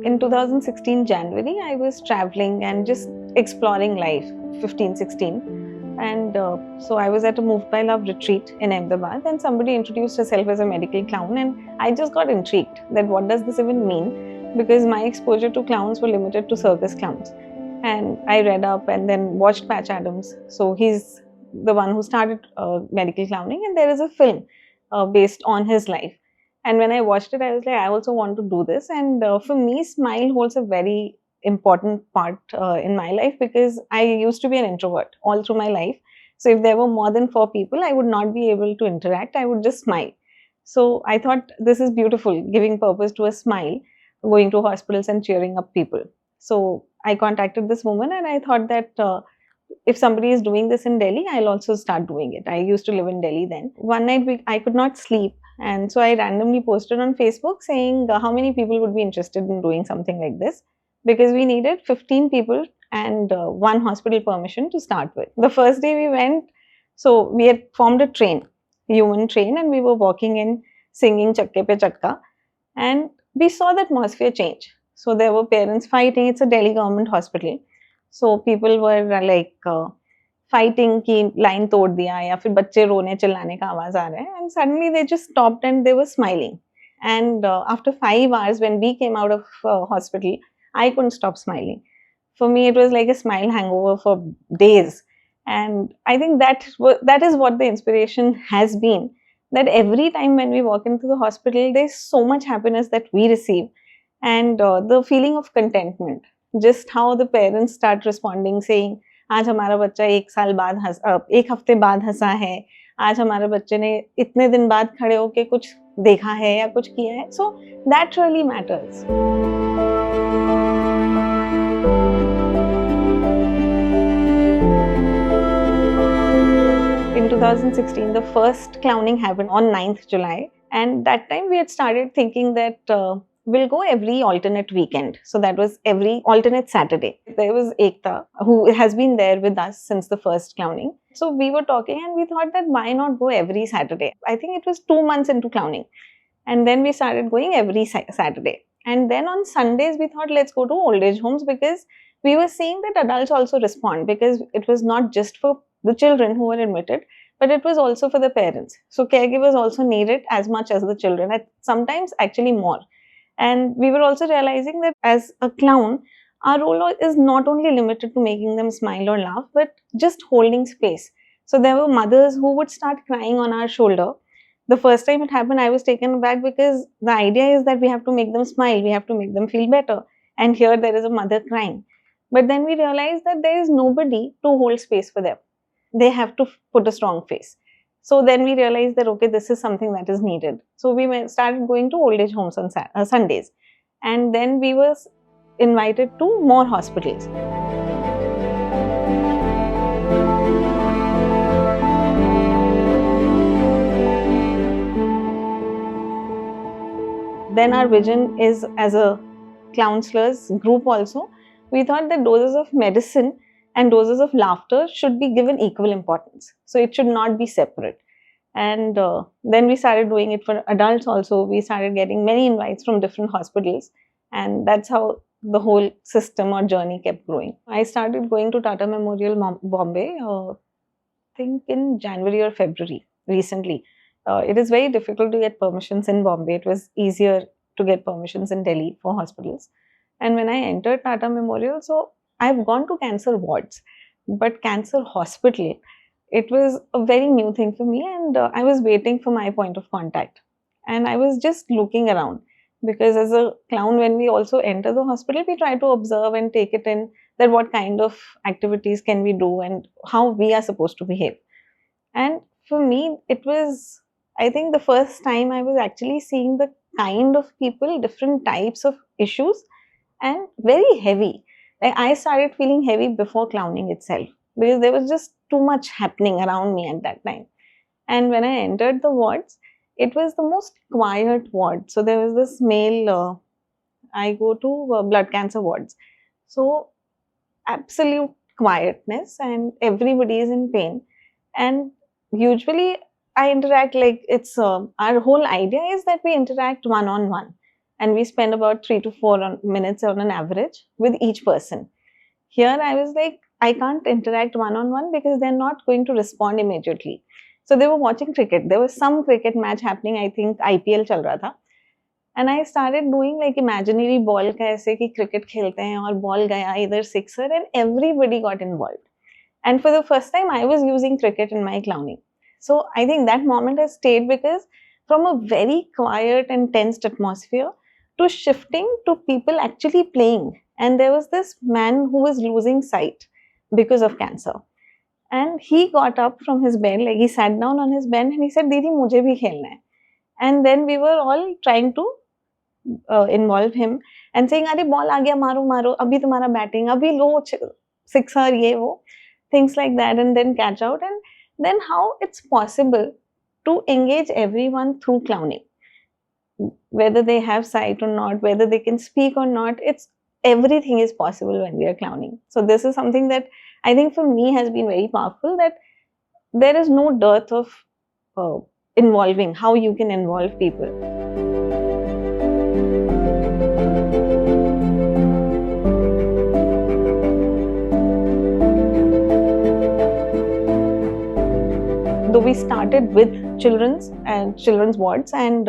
In 2016 January, I was traveling and just exploring life, 15, 16. And so I was at a Mumbai Love retreat in Ahmedabad, and somebody introduced herself as a medical clown, and I just got intrigued that what does this even mean? Because my exposure to clowns were limited to circus clowns. And I read up and then watched Patch Adams. So he's the one who started medical clowning, and there is a film based on his life. And when I watched it, I was like, I also want to do this. And for me, smile holds a very important part in my life, because I used to be an introvert all through my life. So if there were more than 4 people, I would not be able to interact. I would just smile. So I thought this is beautiful, giving purpose to a smile, going to hospitals and cheering up people. So I contacted this woman, and I thought that if somebody is doing this in Delhi, I'll also start doing it. I used to live in Delhi then. One night I could not sleep, and so I randomly posted on Facebook saying how many people would be interested in doing something like this, because we needed 15 people and one hospital permission to start with. The first day we went, so we had formed a train, human train, and we were walking in singing Chakke Pe Chakka, and we saw the atmosphere change. So there were parents fighting. It's a Delhi government hospital. So people were like fighting कि line तोड़ दिया, या फिर बच्चे रोने चिल्लाने का आवाज आ रहा है, and suddenly they just stopped and they were smiling. And after 5 hours, when we came out of hospital, I couldn't stop smiling. For me, it was like a smile hangover for days. And I think that is what the inspiration has been. That every time when we walk into the hospital, there's so much happiness that we receive, and the feeling of contentment. Just how the parents start responding, saying, आज हमारा बच्चा 1 साल बाद 1 हफ्ते बाद हंसा है, आज हमारे बच्चे ने इतने दिन बाद खड़े होके कुछ देखा है या कुछ किया है. So that really matters. In 2016, the first clowning happened on 9th July, and that time we had started thinking that we'll go every alternate weekend. So that was every alternate Saturday. There was Ekta, who has been there with us since the first clowning. So we were talking and we thought that why not go every Saturday? I think it was 2 months into clowning. And then we started going every Saturday. And then on Sundays, we thought let's go to old age homes, because we were seeing that adults also respond, because it was not just for the children who were admitted, but it was also for the parents. So caregivers also needed as much as the children, sometimes actually more. And we were also realizing that as a clown, our role is not only limited to making them smile or laugh, but just holding space. So there were mothers who would start crying on our shoulder. The first time it happened, I was taken aback, because the idea is that we have to make them smile, we have to make them feel better. And here there is a mother crying. But then we realized that there is nobody to hold space for them. They have to put a strong face. So then we realized that, okay, this is something that is needed. So we started going to old age homes on Sundays. And then we were invited to more hospitals. Then our vision is, as a Clownselors group also, we thought that doses of medicine and doses of laughter should be given equal importance. So it should not be separate. And then we started doing it for adults also. We started getting many invites from different hospitals. And that's how the whole system or journey kept growing. I started going to Tata Memorial Bombay, I think in January or February recently. It is very difficult to get permissions in Bombay. It was easier to get permissions in Delhi for hospitals. And when I entered Tata Memorial, so I've gone to cancer wards, but cancer hospital, it was a very new thing for me, and I was waiting for my point of contact. And I was just looking around, because as a clown, when we also enter the hospital, we try to observe and take it in that what kind of activities can we do and how we are supposed to behave. And for me, it was, I think, the first time I was actually seeing the kind of people, different types of issues, and very heavy. Like, I started feeling heavy before clowning itself, because there was just too much happening around me at that time. And when I entered the wards, it was the most quiet ward. So there was this male, I go to blood cancer wards. So absolute quietness, and everybody is in pain. And usually I interact like it's, our whole idea is that we interact one-on-one. and we spend about 3 to 4 minutes on an average with each person. Here I was like, I can't interact one-on-one because they're not going to respond immediately. So they were watching cricket. There was some cricket match happening, I think IPL चल रहा था. And I started doing like imaginary ball का ऐसे कि cricket खेलते हैं और ball गया इधर sixer and everybody got involved. And for the first time, I was using cricket in my clowning. So I think that moment has stayed because from a very quiet and tensed atmosphere to shifting to people actually playing. And there was this man who was losing sight because of cancer. And he got up from his bed, like he sat down on his bed and he said, Didi, mujhe bhi khelna hai. And then we were all trying to involve him and saying, Arey ball aa gaya, maro, maro, abhi tumhara batting, abhi lo, sixer, ye wo. Things like that, and then catch out, and then how it's possible to engage everyone through clowning, whether they have sight or not, whether they can speak or not. It's everything is possible when we are clowning. So this is something that I think for me has been very powerful, that there is no dearth of involving, how you can involve people. Though we started with children's wards, and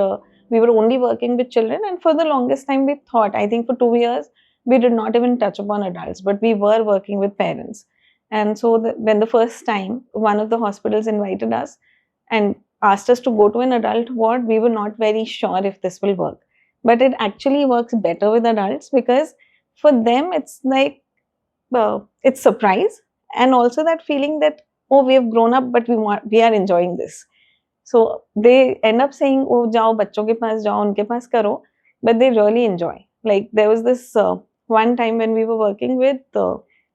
we were only working with children, and for the longest time we thought, I think for 2 years, we did not even touch upon adults, but we were working with parents. And so when the first time one of the hospitals invited us and asked us to go to an adult ward, we were not very sure if this will work. But it actually works better with adults because for them it's like, it's surprise, and also that feeling that, oh, we have grown up, but we are enjoying this. So they end up saying, oh, jao bachon ke paas jao, unke paas karo, but they really enjoy. Like there was this one time when we were working with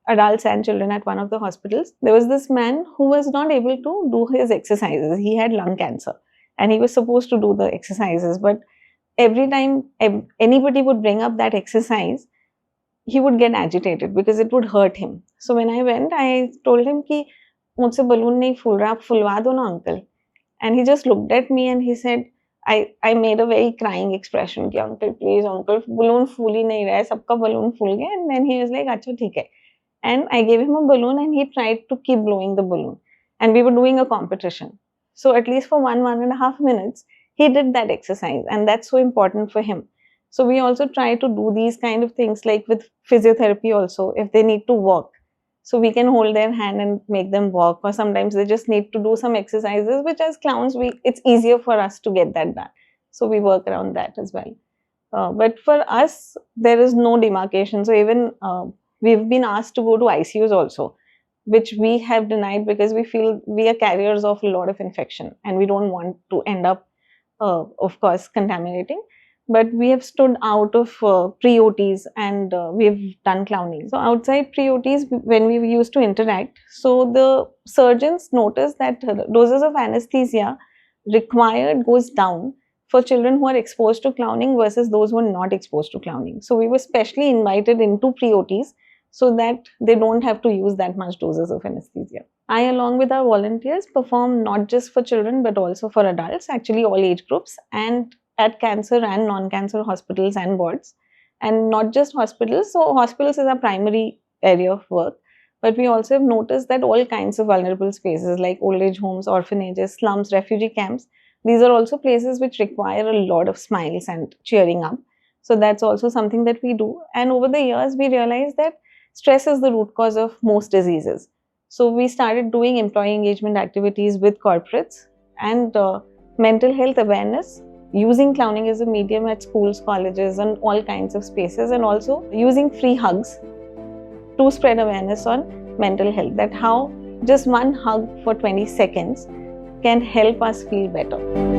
adults and children at one of the hospitals. There was this man who was not able to do his exercises. He had lung cancer and he was supposed to do the exercises, but every time anybody would bring up that exercise, he would get agitated because it would hurt him. So when I went, I told him ki मुझसे balloon नहीं फूल रहा, आप फुलवा दो ना uncle. And he just looked at me and he said, I made a very crying expression कि uncle please uncle, balloon फूल ही नहीं रहा है, सबका balloon फूल गया. And then he was like, अच्छा ठीक है. And I gave him a balloon and he tried to keep blowing the balloon. And we were doing a competition. So at least for 1.5 minutes, he did that exercise, and that's so important for him. So we also try to do these kind of things, like with physiotherapy also, if they need to walk. So we can hold their hand and make them walk, or sometimes they just need to do some exercises, which as clowns, it's easier for us to get that done. So we work around that as well. But for us, there is no demarcation. So even we've been asked to go to ICUs also, which we have denied because we feel we are carriers of a lot of infection and we don't want to end up, of course, contaminating. But we have stood out of pre-OTs and we've done clowning. So outside pre-OTs, when we used to interact, so the surgeons noticed that doses of anesthesia required goes down for children who are exposed to clowning versus those who are not exposed to clowning. So we were specially invited into pre-OTs so that they don't have to use that much doses of anesthesia. I, along with our volunteers, perform not just for children but also for adults, actually all age groups, and at cancer and non-cancer hospitals and wards, and not just hospitals. So hospitals is our primary area of work, but we also have noticed that all kinds of vulnerable spaces like old age homes, orphanages, slums, refugee camps, these are also places which require a lot of smiles and cheering up. So that's also something that we do. And over the years, we realized that stress is the root cause of most diseases. So we started doing employee engagement activities with corporates and mental health awareness, using clowning as a medium at schools, colleges, and all kinds of spaces, and also using free hugs to spread awareness on mental health, that how just one hug for 20 seconds can help us feel better.